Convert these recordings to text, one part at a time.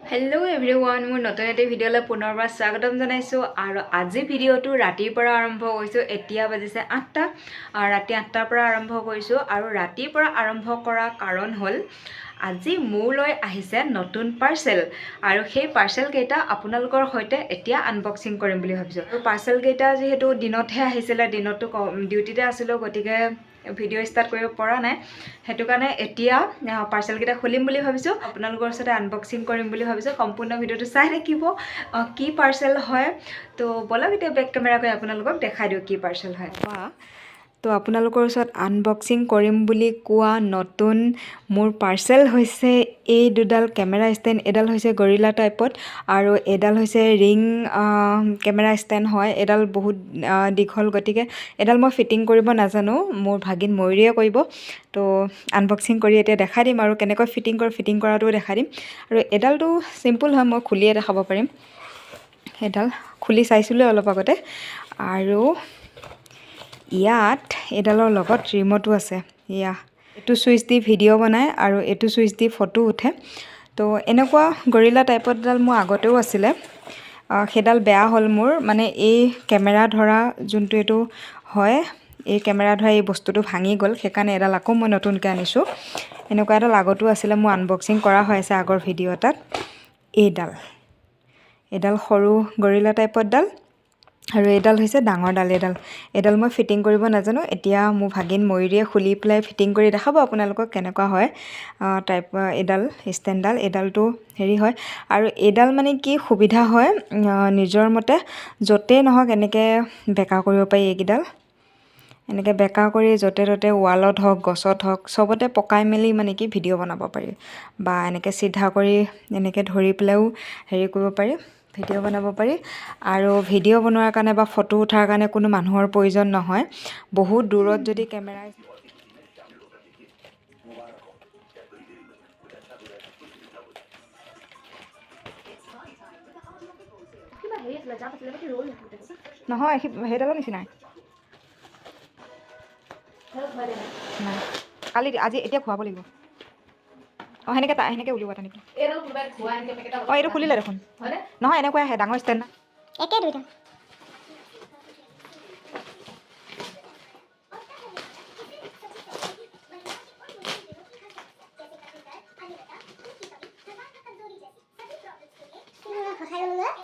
Hello everyone, মোৰ নতুন এটা ভিডিঅ'লৈ পুনৰবাৰ স্বাগতম জনাইছো আৰু আজি ভিডিঅ'টো ৰাতিৰ পৰা আৰম্ভ কৰিছো। এতিয়া বাজিছে 8টা আৰু ৰাতি 8টাৰ পৰা আৰম্ভ কৰিছো আৰু ৰাতিৰ পৰা আৰম্ভ কৰা কাৰণ হ'ল আজি মোলৈ আহিছে নতুন পাৰ্সেল আৰু সেই পাৰ্সেল কেইটা আপোনালোকৰ সৈতে এতিয়া আনবক্সিং কৰিম বুলি ভাবিছো। আৰু পাৰ্সেল কেইটা যেহেতু দিনতহে আহিছিলে, দিনতো ডিউটিতে আছিলো, গতিকে ভিডিঅ' ষ্টাৰ্ট কৰিব পৰা নাই। হেতু কাৰণে এতিয়া পাৰ্সেল কেইটা খুলিম বুলি ভাবিছো, আপোনালোকৰ সাথে আনবক্সিং কৰিম বুলি ভাবিছো। সম্পূৰ্ণ ভিডিঅ'টো চাই থাকিব কি পাৰ্সেল হয়। তো বলক এতিয়া বেক কেমেৰা কৰি আপোনালোকক দেখাই দিও কি পাৰ্সেল হয়। তো আপোনালোকৰ ওচৰত আনবক্সিং কৰিম বুলি কোৱা নতুন মোৰ পাৰ্সেল হৈছে এই দুডাল কেমেৰা ষ্টেণ্ড। এডাল হৈছে গৰিলা টাইপত আৰু এডাল হৈছে ৰিং কেমেৰা ষ্টেণ্ড হয়। এডাল বহুত দীঘল, গতিকে এডাল মই ফিটিং কৰিব নাজানো, মোৰ ভাগিন ময়ূৰীয়ে কৰিব। তো আনবক্সিং কৰি এতিয়া দেখাই দিম আৰু কেনেকৈ ফিটিং কৰাটো দেখাই দিম। আৰু এডালটো চিম্পল হয়, মই খুলিয়ে দেখাব পাৰিম। এডাল খুলি চাইছিলোঁ অলপ আগতে। আৰু ইয়াত এডালৰ লগত ৰিম'টো আছে। এইটো চুইচ দি ভিডিঅ' বনায় আৰু এইটো চুইচ দি ফটো উঠে। তো এনেকুৱা গৰিলা টাইপত এডাল মোৰ আগতেও আছিলে, সেইডাল বেয়া হ'ল মোৰ। মানে এই কেমেৰা ধৰা যোনটো এইটো হয়, এই কেমেৰা ধৰা এই বস্তুটো ভাঙি গ'ল, সেইকাৰণে এডাল আকৌ মই নতুনকৈ আনিছোঁ। এনেকুৱা এডাল আগতো আছিলে, মোৰ আনবক্সিং কৰা হৈ আছে আগৰ ভিডিঅ' এটাত। এডাল সৰু গৰিলা টাইপত ডাল আৰু এডাল হৈছে ডাঙৰ ডাল। এডাল মই ফিটিং কৰিব নাজানো। এতিয়া মোৰ ভাগিন ময়ূৰীয়ে খুলি পেলাই ফিটিং কৰি দেখাব আপোনালোকক কেনেকুৱা হয় এডাল ষ্টেণ্ডডাল। এডালটো হেৰি হয় আৰু এডাল মানে কি সুবিধা হয়, নিজৰ মতে য'তেই নহওক এনেকৈ বেকা কৰিব পাৰি। এইকেইডাল এনেকৈ বেকা কৰি য'তে ত'তে ৱালত হওক, গছত হওক, চবতে পকাই মেলি মানে কি ভিডিঅ' বনাব পাৰি। বা এনেকৈ চিধা কৰি এনেকৈ ধৰি পেলাইও হেৰি কৰিব পাৰি, ভিডিঅ' বনাব পাৰি। আৰু ভিডিঅ' বনোৱাৰ কাৰণে বা ফটো উঠাৰ কাৰণে কোনো মানুহৰ প্ৰয়োজন নহয়। বহুত দূৰত যদি কেমেৰা নহয়, সেইডালৰ নিচিনাই নাই। কালি আজি এতিয়া খুৱাব লাগিব। সেনেকৈ উলিওৱা টানি। এইটো খুলিলে দেখোন। নহয়, এনেকুৱাই আহে, ডাঙৰ ষ্টেণ্ড না। একে দুইটা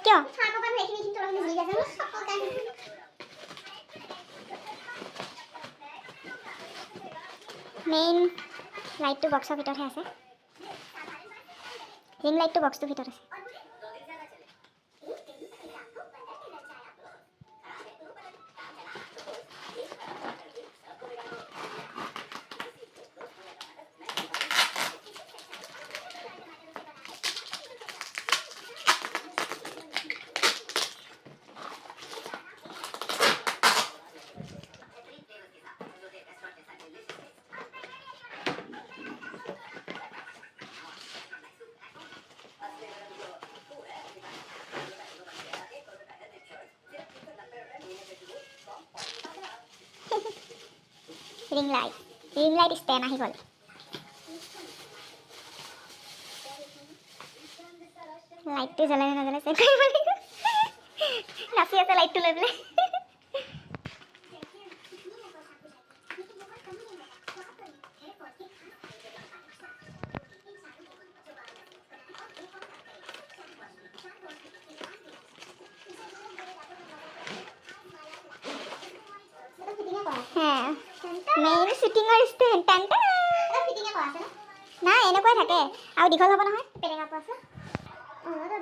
কিয় মেইন লাইটটো বক্সৰ ভিতৰতহে আছে। ৰিং লাইটটো বক্সটোৰ ভিতৰত আছে। ৰিং লাইট ষ্টেণ্ড আহি গ'ল। লাইটটো জ্বলে নে নজ্বলে চেক কৰিব লাগিব। নাচি আছে লাইটটো লৈ পেলাই। মেইন শ্বুটিঙৰ ষ্টেণ্ড নাই, এনেকুৱাই থাকে আৰু দীঘল হ'ব নহয়। পেটেঙা পোৱা আছে,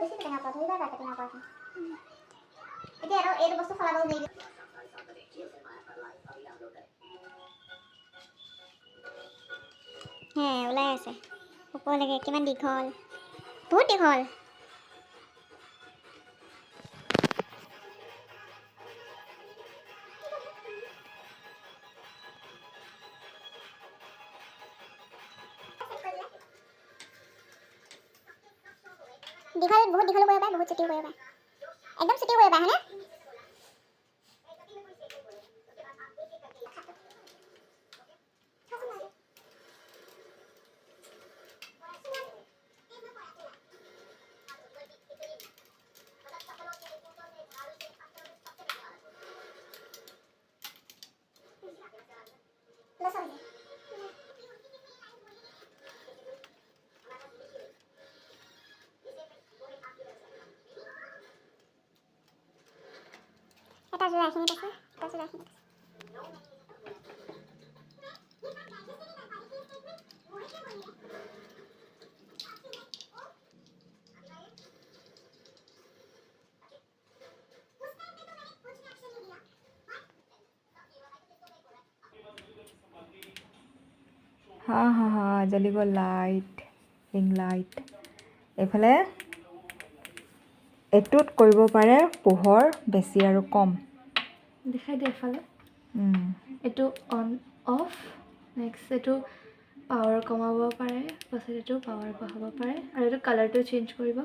বেছি পেটেঙা পোৱা ধৰিবা, পেটেঙা পোৱা আছে। এতিয়া এইটো বস্তু সলাব লাগিব। ওলাই আছে ওপৰলৈকে, কিমান দীঘল, বহুত দীঘল। বহুত দীঘল কৰিব পাৰে, বহুত ছুটিও কৰিব পাৰে, একদম ছুটিও কৰিব পাৰে, হয়নে? যোৰা এইখিনিত আছে, এটা যোৰা এইখিনিত আছে। হা হা হা জ্বলি গ'ল লাইট, ৰিং লাইট। এইফালে এইটোত কৰিব পাৰে পোহৰ বেছি আৰু কম। দেখাই দিয়ে এফালে এইটো অন অফ, নেক্সট এইটো পাৱাৰ কমাব পাৰে, পাছত এইটো পাৱাৰ বঢ়াব পাৰে, আৰু এইটো কালাৰটো চেঞ্জ কৰিব,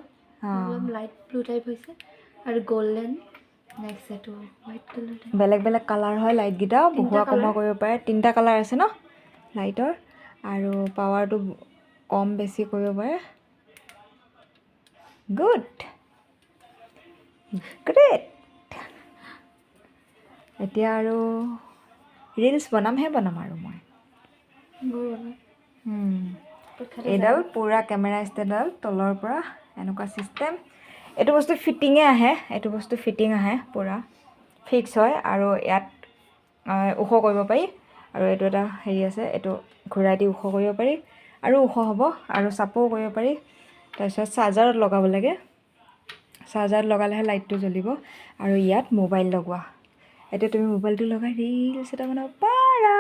অলপ লাইট ব্লু টাইপ হৈছে, আৰু গল্ডেন, নেক্সট এইটো হোৱাইট কালাৰ টাইপ। বেলেগ বেলেগ কালাৰ হয় লাইটকেইটা, বহুৱা কমোৱা কৰিব পাৰে। 3টা কালাৰ আছে ন লাইটৰ, আৰু পাৱাৰটো কম বেছি কৰিব পাৰে। Good great. এতিয়া আৰু ৰিলছ বনাম আৰু মই এইডাল পূৰা কেমেৰা ষ্টেণ্ডডাল তলৰ পৰা এনেকুৱা ছিষ্টেম। এইটো বস্তু ফিটিঙে আহে, এইটো বস্তু ফিটিং আহে, পূৰা ফিক্স হয়, আৰু ইয়াত ওখ কৰিব পাৰি, আৰু এইটো এটা হেৰি আছে, এইটো ঘূৰাই দি ওখ কৰিব পাৰি, আৰু ওখ হ'ব, আৰু চাপোও কৰিব পাৰি। তাৰপিছত চাৰ্জাৰত লগাব লাগে, চাৰ্জাৰত লগালেহে লাইটটো জ্বলিব। আৰু ইয়াত মোবাইল লগোৱা, এতিয়া তুমি মোবাইলটো লগাই ৰিলছ এটা বনাব পাৰা।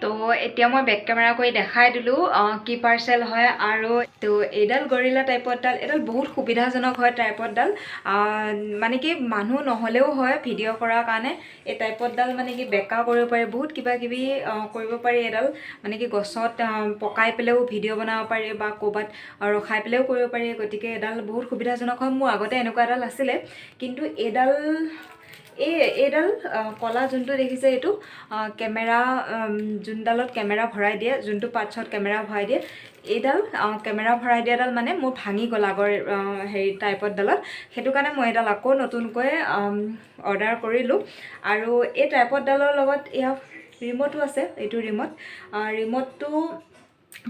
তো এতিয়া মই বেক কেমেৰা কৰি দেখাই দিলোঁ কি পাৰ্চেল হয়। আৰু তো এইডাল গৰিলা টাইপতডাল, এইডাল বহুত সুবিধাজনক হয় টাইপতডাল, মানে কি মানুহ নহ'লেও হয় ভিডিঅ' কৰাৰ কাৰণে। এই টাইপতডাল মানে কি বেকা কৰিব পাৰি, বহুত কিবা কিবি কৰিব পাৰি। এইডাল মানে কি গছত পকাই পেলাইও ভিডিঅ' বনাব পাৰি, বা ক'ৰবাত ৰখাই পেলাইও কৰিব পাৰি। গতিকে এইডাল বহুত সুবিধাজনক হয়। মোৰ আগতে এনেকুৱা এডাল আছিলে, কিন্তু এইডাল কলা যোনটো দেখিছে, এইটো কেমেৰা, যোনডালত কেমেৰা ভৰাই দিয়ে, যোনটো পাৰ্টছত কেমেৰা ভৰাই দিয়ে, এইডাল কেমেৰা ভৰাই দিয়াডাল মানে মোৰ ভাঙি গ'ল আগৰ হেৰি টাইপতডালত। সেইটো কাৰণে মই এইডাল আকৌ নতুনকৈ অৰ্ডাৰ কৰিলোঁ। আৰু এই টাইপতডালৰ লগত এয়া ৰিম'টো আছে, এইটো ৰিম'টটো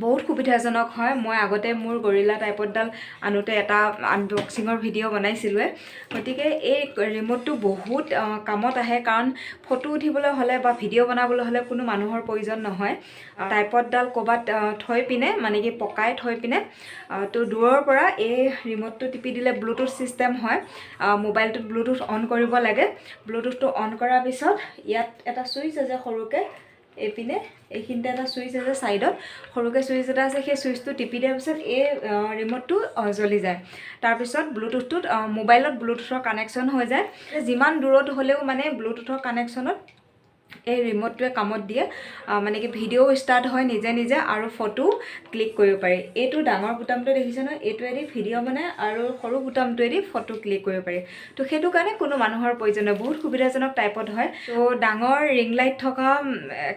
বহুত সুবিধাজনক হয়। মই আগতে মোৰ গৰিলা টাইপতডাল আনোতে এটা আনবক্সিঙৰ ভিডিঅ' বনাইছিলোঁৱে। গতিকে এই ৰিম'টটো বহুত কামত আহে, কাৰণ ফটো উঠিবলৈ হ'লে বা ভিডিঅ' বনাবলৈ হ'লে কোনো মানুহৰ প্ৰয়োজন নহয়। টাইপতডাল ক'ৰবাত থৈ পিনে, মানে কি পকাই থৈ পিনে, তো দূৰৰ পৰা এই ৰিম'টটো টিপি দিলে ব্লুটুথ ছিষ্টেম হয়। মোবাইলটোত ব্লুটুথ অন কৰিব লাগে। ব্লুটুথটো অন কৰাৰ পিছত ইয়াত এটা ছুইচ আছে সৰুকৈ, এইপিনে এইখিনিতে এটা ছুইচ আছে, ছাইডত সৰুকৈ ছুইচ এটা আছে। সেই ছুইচটো টিপি দিয়াৰ পিছত এই ৰিম'টটো জ্বলি যায়। তাৰপিছত ব্লুটুথটোত মোবাইলত ব্লুটুথৰ কানেকশ্যন হৈ যায়। যিমান দূৰত হ'লেও মানে ব্লুটুথৰ কানেকশ্যনত এই ৰিম'টটোৱে কামত দিয়ে। মানে কি ভিডিঅ' ষ্টাৰ্ট হয় নিজে নিজে, আৰু ফটো ক্লিক কৰিব পাৰি। এইটো ডাঙৰ বুটামটো দেখিছে নহয়, এইটোৱেদি ভিডিঅ' বনায়, আৰু সৰু বুটামটোৱেদি ফটো ক্লিক কৰিব পাৰি। তো সেইটো কাৰণে কোনো মানুহৰ প্ৰয়োজন নহয়, বহুত সুবিধাজনক টাইপত হয়। তো ডাঙৰ ৰিং লাইট থকা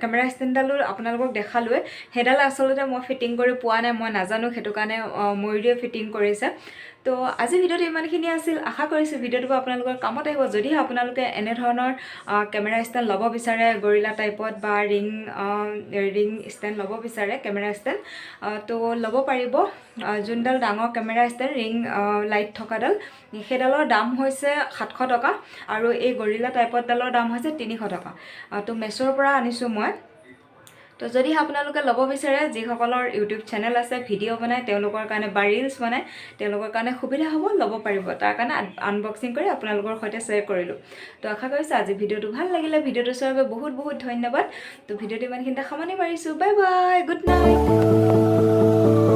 কেমেৰা ষ্টেণ্ডডালো আপোনালোকক দেখালোৱে। সেইডাল আচলতে মই ফিটিং কৰি পোৱা নাই, মই নাজানো, সেইটো কাৰণে ময়ূৰীয়ে ফিটিং কৰিছে। তো আজি ভিডিঅ'টো ইমানখিনি আছিল। আশা কৰিছোঁ ভিডিঅ'টো আপোনালোকৰ কামত আহিব। যদিহে আপোনালোকে এনেধৰণৰ কেমেৰা ষ্টেণ্ড ল'ব বিচাৰে, গৰিলা টাইপত, বা ৰিং ষ্টেণ্ড ল'ব বিচাৰে, কেমেৰা ষ্টেণ্ড, তো ল'ব পাৰিব। যোনডাল ডাঙৰ কেমেৰা ষ্টেণ্ড ৰিং লাইট থকাডাল, সেইডালৰ দাম হৈছে 700 টকা, আৰু এই গৰিলা টাইপতডালৰ দাম হৈছে 300 টকা। তো মেছ'ৰ পৰা আনিছোঁ মই। তো যদি আপোনালোকে ল'ব বিচাৰে, যিসকলৰ ইউটিউব চেনেল আছে, ভিডিঅ' বনায়, তেওঁলোকৰ কাৰণে বা ৰিলছ বনায়, তেওঁলোকৰ কাৰণে সুবিধা হ'ব, ল'ব পাৰিব। তাৰ কাৰণে আনবক্সিং কৰি আপোনালোকৰ সৈতে শ্বেয়াৰ কৰিলোঁ। তো আশা কৰিছোঁ আজি ভিডিঅ'টো ভাল লাগিলে। ভিডিঅ'টো চোৱাৰ বাবে বহুত বহুত ধন্যবাদ। তো ভিডিঅ'টো ইমানখিনিতে সামৰণি মাৰিছোঁ। Bye bye, good night.